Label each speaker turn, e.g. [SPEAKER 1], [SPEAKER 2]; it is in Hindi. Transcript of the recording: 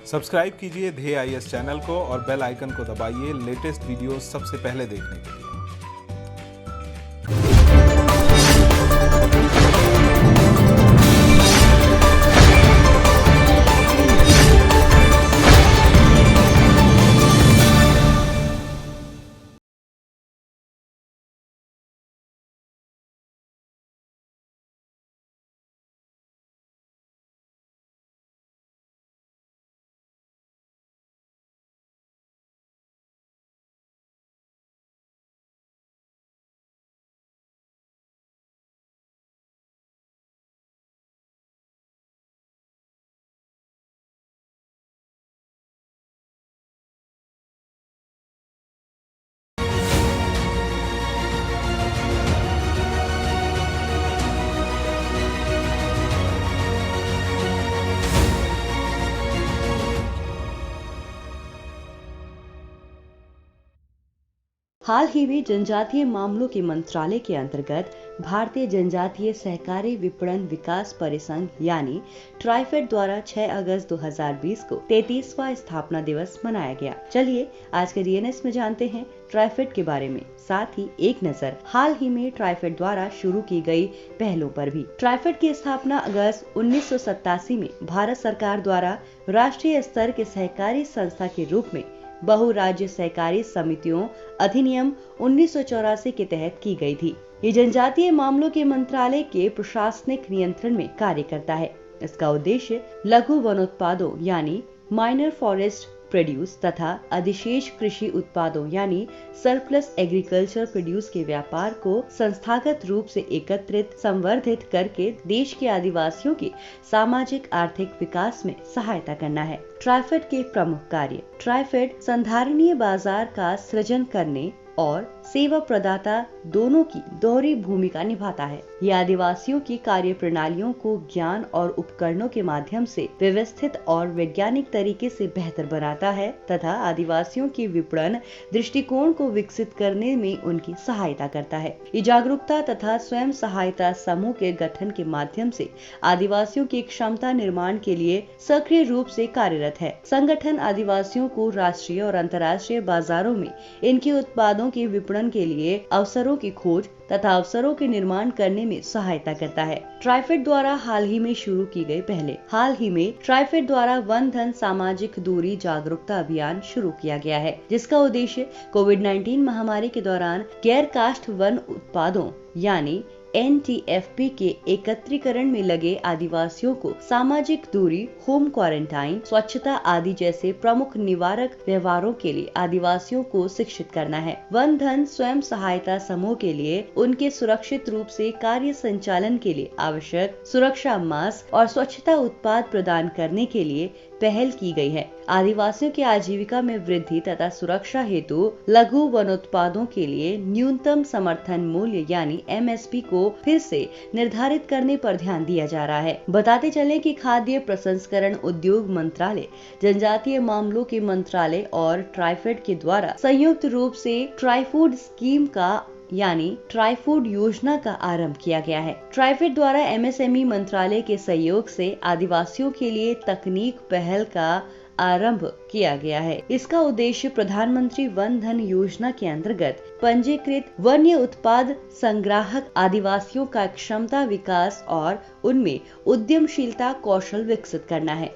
[SPEAKER 1] सब्सक्राइब कीजिए ध्येय आईएएस चैनल को और बेल आइकन को दबाइए लेटेस्ट वीडियो सबसे पहले देखने के लिए।
[SPEAKER 2] हाल ही में जनजातीय मामलों के मंत्रालय के अंतर्गत भारतीय जनजातीय सहकारी विपणन विकास परिसंघ यानी ट्राइफेड द्वारा 6 अगस्त 2020 को 33वां स्थापना दिवस मनाया गया। चलिए आज के डीएनएस में जानते हैं ट्राइफेड के बारे में, साथ ही एक नजर हाल ही में ट्राइफेड द्वारा शुरू की गई पहलों पर भी। ट्राइफेड की स्थापना अगस्त 1987 में भारत सरकार द्वारा राष्ट्रीय स्तर के सहकारी संस्था के रूप में बहु राज्य सहकारी समितियों अधिनियम 1984 के तहत की गई थी। ये जनजातीय मामलों के मंत्रालय के प्रशासनिक नियंत्रण में कार्य करता है। इसका उद्देश्य लघु वनोत्पादों यानी माइनर फॉरेस्ट प्रोड्यूस तथा अधिशेष कृषि उत्पादों यानी सरप्लस एग्रीकल्चर प्रोड्यूस के व्यापार को संस्थागत रूप से एकत्रित संवर्धित करके देश के आदिवासियों के सामाजिक आर्थिक विकास में सहायता करना है। ट्राइफेड के प्रमुख कार्य। ट्राइफेड संधारणीय बाजार का सृजन करने और सेवा प्रदाता दोनों की दोहरी भूमिका निभाता है। ये आदिवासियों की कार्य प्रणालियों को ज्ञान और उपकरणों के माध्यम से व्यवस्थित और वैज्ञानिक तरीके से बेहतर बनाता है तथा आदिवासियों के विपणन दृष्टिकोण को विकसित करने में उनकी सहायता करता है। ये जागरूकता तथा स्वयं सहायता समूह के गठन के माध्यम से आदिवासियों की क्षमता निर्माण के लिए सक्रिय रूप से कार्यरत है। संगठन आदिवासियों को राष्ट्रीय और अंतर्राष्ट्रीय बाजारों में इनके उत्पादों के विपणन के लिए अवसरों की खोज तथा अवसरों के निर्माण करने में सहायता करता है। ट्राइफेड द्वारा हाल ही में शुरू की गई पहले। हाल ही में ट्राइफेड द्वारा वन धन सामाजिक दूरी जागरूकता अभियान शुरू किया गया है, जिसका उद्देश्य कोविड-19 महामारी के दौरान गैर काष्ठ वन उत्पादों यानी NTFP के एकत्रीकरण में लगे आदिवासियों को सामाजिक दूरी, होम क्वारंटाइन, स्वच्छता आदि जैसे प्रमुख निवारक व्यवहारों के लिए आदिवासियों को शिक्षित करना है। वन धन स्वयं सहायता समूह के लिए उनके सुरक्षित रूप से कार्य संचालन के लिए आवश्यक सुरक्षा मास्क और स्वच्छता उत्पाद प्रदान करने के लिए पहल की गई है। आदिवासियों की आजीविका में वृद्धि तथा सुरक्षा हेतु लघु वनोत्पादों के लिए न्यूनतम समर्थन मूल्य यानी MSP को फिर से निर्धारित करने पर ध्यान दिया जा रहा है। बताते चले कि खाद्य प्रसंस्करण उद्योग मंत्रालय, जनजातीय मामलों के मंत्रालय और ट्राइफेड के द्वारा संयुक्त रूप से ट्राइफूड स्कीम का यानी ट्राइफूड योजना का आरंभ किया गया है। ट्राइफेड द्वारा MSME मंत्रालय के सहयोग से आदिवासियों के लिए तकनीक पहल का आरंभ किया गया है। इसका उद्देश्य प्रधानमंत्री वन धन योजना के अंतर्गत पंजीकृत वन्य उत्पाद संग्राहक आदिवासियों का क्षमता विकास और उनमें उद्यमशीलता कौशल विकसित करना है।